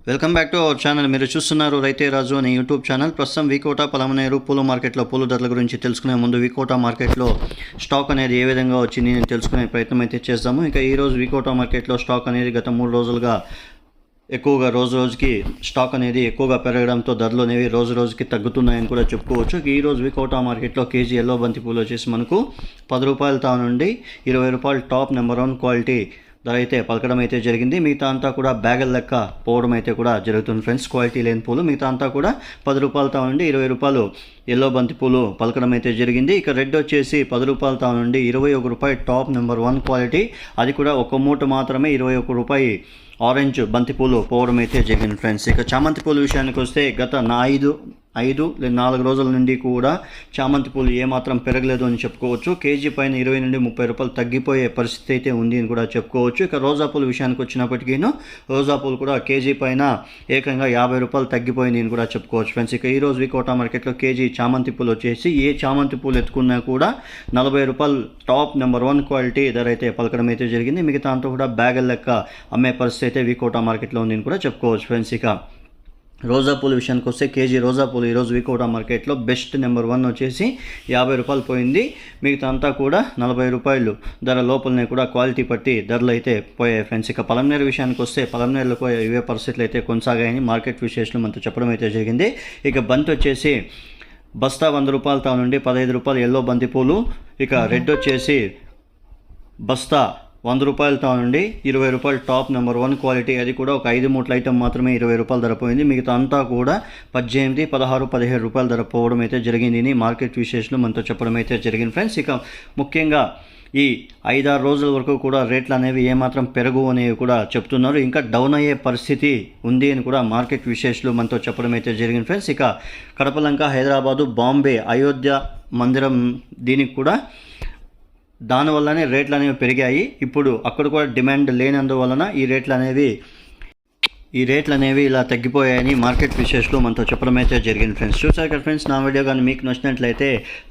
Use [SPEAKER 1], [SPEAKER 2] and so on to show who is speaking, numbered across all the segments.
[SPEAKER 1] Welcome back to our channel. మీరు చూస్తున్నారు రైతే రాజు అనే యూట్యూబ్ ఛానల్. ప్రస్తుతం వికోట పలమనేరు పూల మార్కెట్లో పూల ధరల గురించి తెలుసుకునే ముందు వికోట మార్కెట్లో స్టాక్ అనేది ఏ విధంగా వచ్చింది నేను తెలుసుకునే ప్రయత్నం అయితే చేద్దాము. ఇక ఈరోజు వికోట మార్కెట్లో స్టాక్ అనేది గత 3 రోజులుగా ఎక్కువగా రోజుకి స్టాక్ అనేది ఎక్కువగా పెరగడంతో ధరలు అనేవి రోజుకి తగ్గుతున్నాయని కూడా చెప్పుకోవచ్చు. ఈరోజు వికోట మార్కెట్లో కేజీ ఎల్లో బంతి పూలు వచ్చేసి మనకు 10 రూపాయలతో నుండి 20 రూపాయలు టాప్ నెంబర్ 1 క్వాలిటీ ధర అయితే పలకడం అయితే జరిగింది. మిగతా అంతా కూడా బ్యాగుల లెక్క పోవడం అయితే కూడా జరుగుతుంది ఫ్రెండ్స్. క్వాలిటీ లేని పూలు మిగతా అంతా కూడా 10 రూపాయలతో నుండి 20 రూపాయలు ఎల్లో బంతి పూలు పలకడం అయితే జరిగింది. ఇక రెడ్ వచ్చేసి 10 రూపాయలతో నుండి 21 రూపాయి టాప్ నెంబర్ 1 క్వాలిటీ, అది కూడా ఒక మూట మాత్రమే 21 రూపాయి ఆరెంజ్ బంతిపూలు పోవడం అయితే జరిగింది ఫ్రెండ్స్. ఇక చామంతి పూల విషయానికి వస్తే గత 4 రోజుల నుండి కూడా చామంతి పూలు ఏమాత్రం పెరగలేదు అని చెప్పుకోవచ్చు. కేజీ పైన 20 నుండి 30 రూపాయలు తగ్గిపోయే పరిస్థితి అయితే ఉంది అని కూడా చెప్పుకోవచ్చు. ఇక రోజా పూల విషయానికి వచ్చినప్పటికీ రోజా పూలు కూడా కేజీ పైన ఏకంగా 50 రూపాయలు తగ్గిపోయింది అని కూడా చెప్పుకోవచ్చు ఫ్రెండ్స్. ఇక ఈరోజు వికోట మార్కెట్లో కేజీ చామంతి పూలు వచ్చేసి ఏ చామంతి పూలు ఎత్తుకున్నా కూడా 40 రూపాయలు టాప్ నెంబర్ 1 క్వాలిటీ ధర అయితే పలకడం అయితే జరిగింది. మిగతా అంతా కూడా బ్యాగుల లెక్క అమ్మే పరిస్థితి అయితే వికోట మార్కెట్లో ఉంది అని కూడా చెప్పుకోవచ్చు ఫ్రెండ్స్. ఇక రోజా పూల విషయానికి వస్తే కేజీ రోజా పూలు ఈరోజు వికోట మార్కెట్లో బెస్ట్ నెంబర్ 1 వచ్చేసి 50 రూపాయలు పోయింది. మిగతా అంతా కూడా 40 రూపాయలు ధర లోపలనే కూడా క్వాలిటీ పట్టి ధరలు అయితే పోయాయి ఫ్రెండ్స్. ఇక పలమనేరు విషయానికి వస్తే పలమనేరులో ఇవే పరిస్థితులు అయితే కొనసాగాయని మార్కెట్ విశేషాలు మనతో చెప్పడం అయితే జరిగింది. ఇక బంతి వచ్చేసి బస్తా 100 రూపాయలతో నుండి 15 రూపాయలు ఎల్లో బంతి పూలు, ఇక రెడ్ వచ్చేసి బస్తా 100 రూపాయలతో నుండి 20 రూపాయలు టాప్ నెంబర్ 1 క్వాలిటీ, అది కూడా ఒక 5 మూట్ల ఐటమ్ మాత్రమే 20 రూపాయలు ధర పోయింది. మిగతా అంతా కూడా 18, 16, 17 రూపాయల ధర పోవడం అయితే జరిగింది. మార్కెట్ విశేషాలు మనతో చెప్పడం అయితే జరిగింది ఫ్రెండ్స్. ఇక ముఖ్యంగా ఈ 5-6 రోజుల వరకు కూడా రేట్లు అనేవి ఏమాత్రం పెరుగు అనేవి కూడా చెప్తున్నారు. ఇంకా డౌన్ అయ్యే పరిస్థితి ఉంది అని కూడా మార్కెట్ విశేషాలు మనతో చెప్పడం అయితే జరిగింది ఫ్రెండ్స్. ఇక కడపలంక, హైదరాబాదు, బాంబే, అయోధ్య మందిరం దీనికి కూడా దానివల్లనే రేట్లు అనేవి పెరిగాయి. ఇప్పుడు అక్కడ కూడా డిమాండ్ లేనందువలన ఈ రేట్లు అనేవి ఇలా తగ్గిపోయాయని మార్కెట్ విశేషాలు మనతో చెప్పడం అయితే జరిగింది ఫ్రెండ్స్. చూసారు కదా ఫ్రెండ్స్, నా వీడియో కానీ మీకు నచ్చినట్లయితే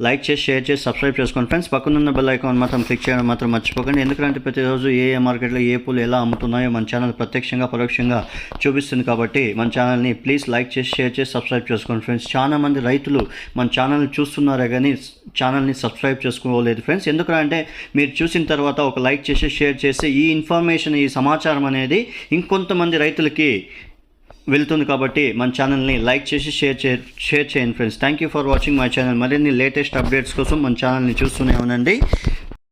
[SPEAKER 1] లైక్ చేసి, షేర్ చేసి, సబ్స్క్రైబ్ చేసుకోండి ఫ్రెండ్స్. పక్కనున్న బెల్ ఐకాన్ మాత్రం క్లిక్ చేయడం మాత్రం మర్చిపోకండి. ఎందుకంటే ప్రతిరోజు ఏ మార్కెట్లో ఏ పూలు ఎలా అమ్ముతున్నాయో మన ఛానల్ ప్రత్యక్షంగా పరోక్షంగా చూపిస్తుంది కాబట్టి మన ఛానల్ని ప్లీజ్ లైక్ చేసి, షేర్ చేసి, సబ్స్క్రైబ్ చేసుకోండి ఫ్రెండ్స్. చాలా మంది రైతులు మన ఛానల్ని చూస్తున్నారే కానీ ఛానల్ని సబ్స్క్రైబ్ చేసుకోలేదు ఫ్రెండ్స్. ఎందుకంటే మీరు చూసిన తర్వాత ఒక లైక్ చేసి, షేర్ చేసి ఈ ఇన్ఫర్మేషన్, ఈ సమాచారం అనేది ఇంకొంతమంది రైతులకి వెళ్తుంది కాబట్టి మన ఛానల్ని లైక్ చేసి షేర్ చేయండి friends. Thank you for watching my channel. మరిన్ని లేటెస్ట్ అప్డేట్స్ కోసం మన ఛానల్ని చూస్తూనే ఉండండి.